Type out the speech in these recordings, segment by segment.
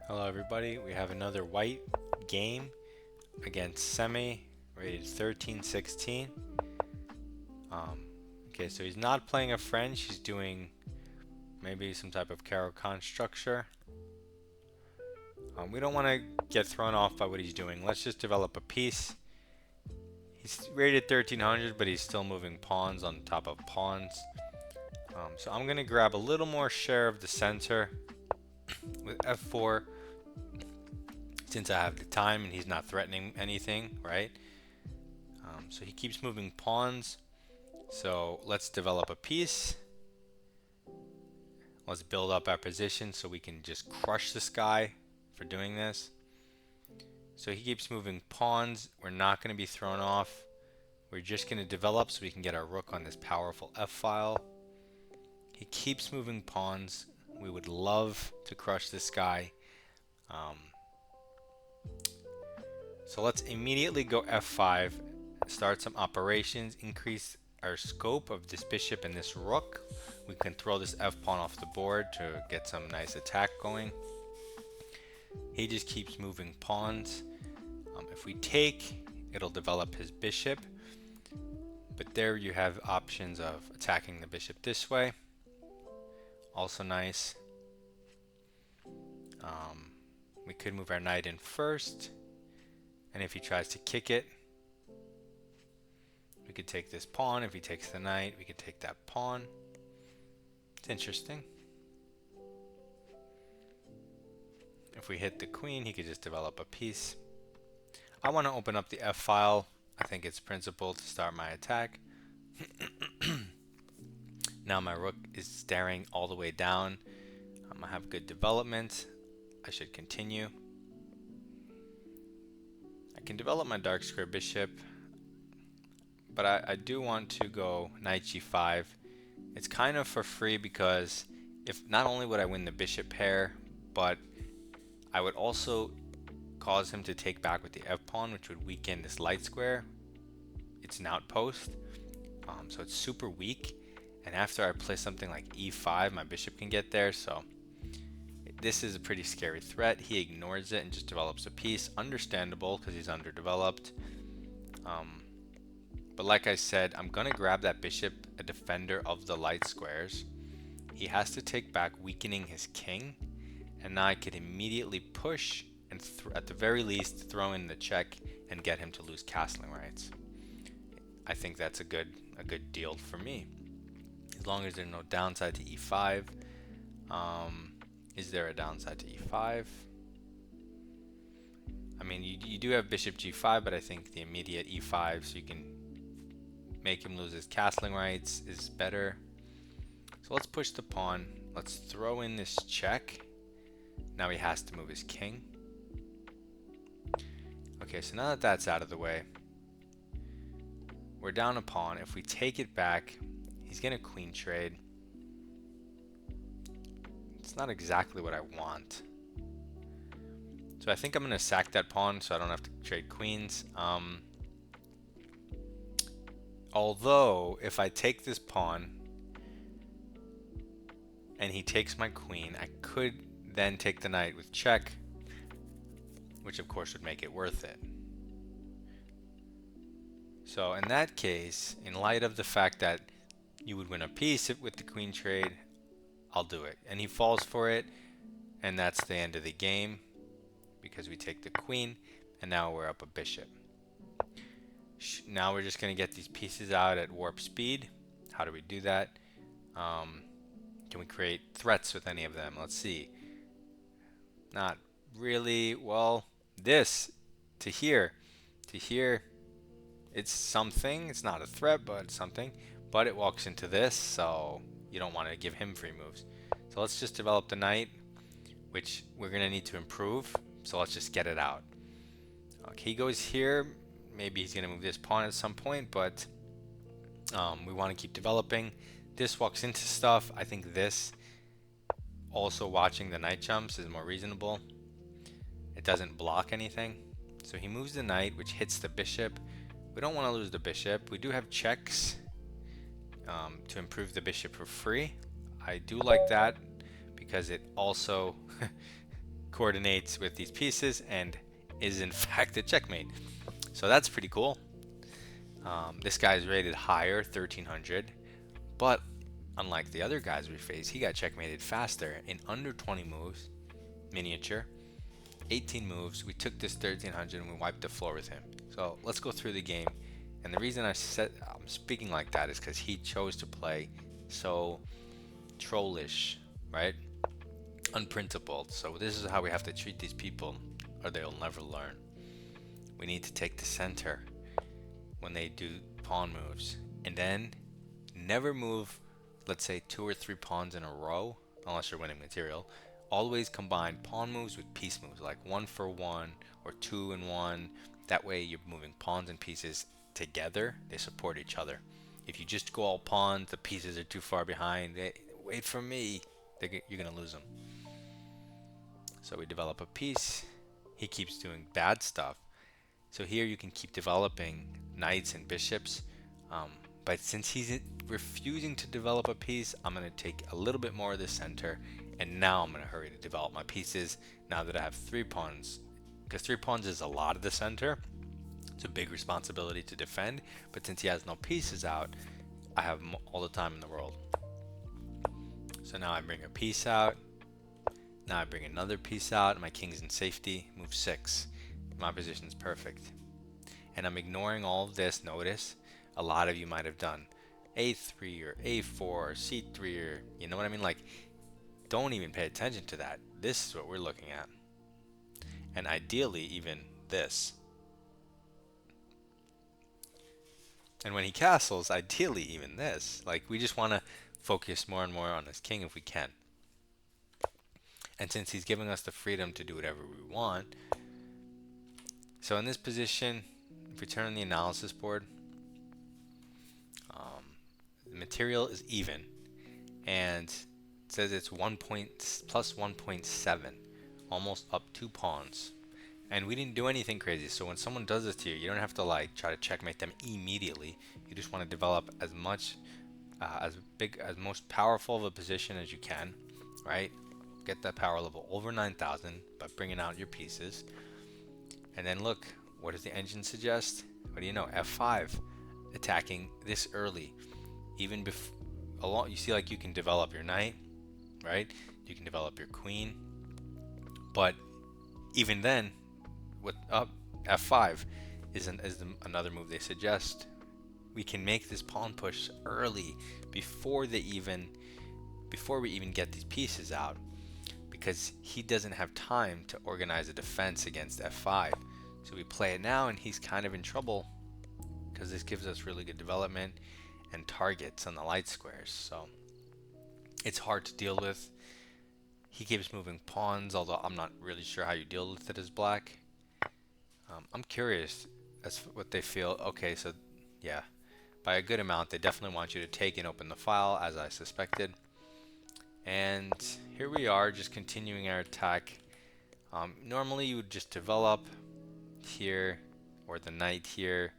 Hello everybody, we have another white game against Semi, rated 13-16. Okay, so he's not playing a French, he's doing maybe some type of caro-kann structure. We don't want to get thrown off by what he's doing. Let's just develop a piece. He's rated 1300, but he's still moving pawns on top of pawns. So I'm going to grab a little more share of the center with F4 since I have the time and he's not threatening anything, right? So he keeps moving pawns. So let's develop a piece. Let's build up our position so we can just crush this guy for doing this. So he keeps moving pawns. We're not going to be thrown off. We're just going to develop so we can get our rook on this powerful F file. He keeps moving pawns. We would love to crush this guy. So let's immediately go F5, start some operations, increase our scope of this bishop and this rook. We can throw this F pawn off the board to get some nice attack going. He just keeps moving pawns. If we take, it'll develop his bishop. But there you have options of attacking the bishop this way. Also nice. We could move our knight in first. And if he tries to kick it, we could take this pawn. If he takes the knight, we could take that pawn. It's interesting. If we hit the queen, he could just develop a piece. I want to open up the F file. I think it's principled to start my attack. Now my rook is staring all the way down. I have good development. I should continue. I can develop my dark square bishop, but I do want to go knight g5. It's kind of for free because if not only would I win the bishop pair, but I would also cause him to take back with the f pawn, which would weaken this light square. It's an outpost, so it's super weak. And after I play something like e5, my bishop can get there. So this is a pretty scary threat. He ignores it and just develops a piece. Understandable because he's underdeveloped. But like I said, I'm going to grab that bishop, a defender of the light squares. He has to take back, weakening his king. And now I could immediately push and at the very least throw in the check and get him to lose castling rights. I think that's a good deal for me. As long as there's no downside to e5. Is there a downside to e5? I mean, you do have bishop g5, but I think the immediate e5, so you can make him lose his castling rights, is better. So let's push the pawn. Let's throw in this check. Now he has to move his king. Okay, so now that that's out of the way, we're down a pawn. If we take it back, he's going to queen trade. It's not exactly what I want. So I think I'm going to sack that pawn so I don't have to trade queens. Although, if I take this pawn and he takes my queen, I could then take the knight with check, which of course would make it worth it. So in that case, in light of the fact that you would win a piece with the queen trade, I'll do it. And he falls for it, and that's the end of the game because we take the queen, and now we're up a bishop. Now we're just going to get these pieces out at warp speed. How do we do that? Can we create threats with any of them? Let's see. Not really. Well, this to here, it's something. It's not a threat, but it's something. But it walks into this, so you don't want to give him free moves. So let's just develop the knight, which we're going to need to improve. So let's just get it out. Okay, he goes here. Maybe he's going to move this pawn at some point, but we want to keep developing. This walks into stuff. I think this, also watching the knight jumps, is more reasonable. It doesn't block anything. So he moves the knight, which hits the bishop. We don't want to lose the bishop. We do have checks to improve the bishop for free. I do like that because it also coordinates with these pieces and is in fact a checkmate. So that's pretty cool. This guy is rated higher, 1300, but unlike the other guys we faced, he got checkmated faster in under 20 moves, miniature, 18 moves. We took this 1300 and we wiped the floor with him. So let's go through the game. And the reason I'm speaking like that is because he chose to play so trollish, right? Unprincipled. So this is how we have to treat these people or they'll never learn. We need to take the center when they do pawn moves, and then never move, let's say 2 or 3 pawns in a row unless you're winning material. Always combine pawn moves with piece moves, like 1 for 1 or 2 and 1. That way you're moving pawns and pieces together. They support each other. If you just go all pawns, the pieces are too far behind. Wait for me. You're gonna lose them. So we develop a piece. He keeps doing bad stuff. So here you can keep developing knights and bishops. But since he's refusing to develop a piece, I'm going to take a little bit more of the center. And now I'm going to hurry to develop my pieces now that I have 3 pawns. Because 3 pawns is a lot of the center. It's a big responsibility to defend. But since he has no pieces out, I have all the time in the world. So now I bring a piece out. Now I bring another piece out. My king's in safety. Move 6. My position's perfect. And I'm ignoring all of this. Notice a lot of you might have done A3 or A4 or C3 or you know what I mean? Like, don't even pay attention to that. This is what we're looking at. And ideally even this. And when he castles, ideally even this. Like, we just want to focus more and more on his king if we can. And since he's giving us the freedom to do whatever we want, so in this position, if we turn on the analysis board, the material is even, and it says it's plus 1.7, almost up 2 pawns. And we didn't do anything crazy. So when someone does this to you, you don't have to like try to checkmate them immediately. You just want to develop as much, as most powerful of a position as you can, right? Get that power level over 9,000 by bringing out your pieces. And then look, what does the engine suggest? What do you know? F5, attacking this early. Even before, you see, like, you can develop your knight, right? You can develop your queen. But even then, with F5 is another move they suggest. We can make this pawn push early before we even get these pieces out, because he doesn't have time to organize a defense against F5. So we play it now and he's kind of in trouble because this gives us really good development and targets on the light squares. So it's hard to deal with. He keeps moving pawns, although I'm not really sure how you deal with it as black. I'm curious as what they feel. Okay, so yeah, by a good amount, they definitely want you to take and open the file, as I suspected. And here we are, just continuing our attack. Normally you would just develop here, or the knight here,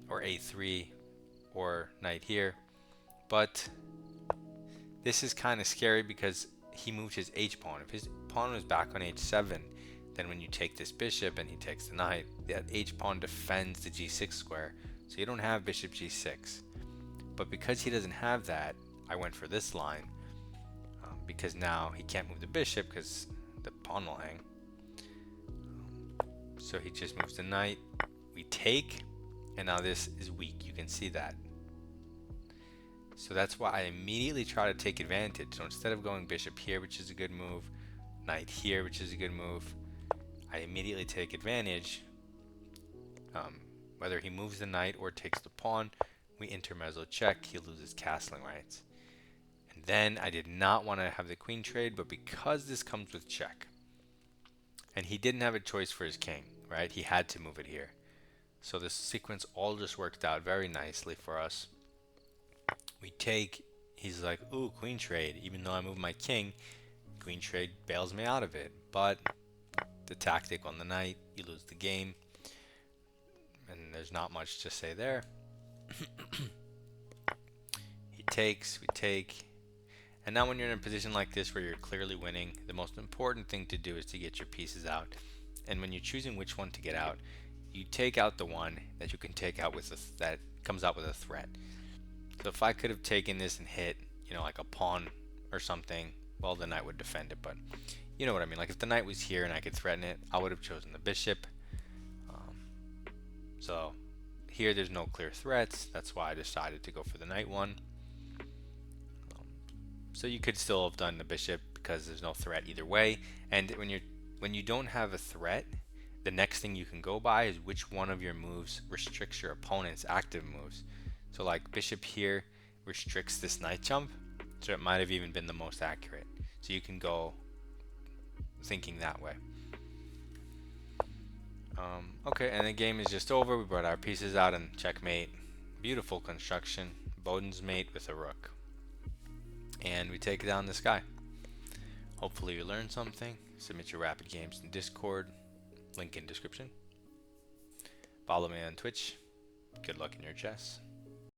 or A3, or knight here. But this is kind of scary because he moved his H pawn. If his pawn was back on H7, then when you take this bishop and he takes the knight, that H pawn defends the G6 square. So you don't have bishop G6. But because he doesn't have that, I went for this line. Because now he can't move the bishop because the pawn will hang. So he just moves the knight. We take, and now this is weak. You can see that. So that's why I immediately try to take advantage. So instead of going bishop here, which is a good move, knight here, which is a good move, I immediately take advantage. Whether he moves the knight or takes the pawn, we intermezzo check. He loses castling rights. And then I did not want to have the queen trade, but because this comes with check, and he didn't have a choice for his king, right? He had to move it here. So this sequence all just worked out very nicely for us. We take, he's like, ooh, queen trade. Even though I move my king, queen trade bails me out of it. But the tactic on the knight, you lose the game. And there's not much to say there. He takes, we take. And now when you're in a position like this where you're clearly winning, the most important thing to do is to get your pieces out. And when you're choosing which one to get out, you take out the one that you can take out with that comes out with a threat. So if I could have taken this and hit, like a pawn or something, well, the knight would defend it. But you know what I mean. Like if the knight was here and I could threaten it, I would have chosen the bishop. So here there's no clear threats. That's why I decided to go for the knight one. So you could still have done the bishop because there's no threat either way. And when you don't have a threat, the next thing you can go by is which one of your moves restricts your opponent's active moves. So like bishop here restricts this knight jump, so it might have even been the most accurate. So you can go thinking that way. Okay, and the game is just over. We brought our pieces out and checkmate. Beautiful construction. Boden's mate with a rook. And we take down this guy. Hopefully you learned something. Submit your rapid games in Discord. Link in description. Follow me on Twitch. Good luck in your chess.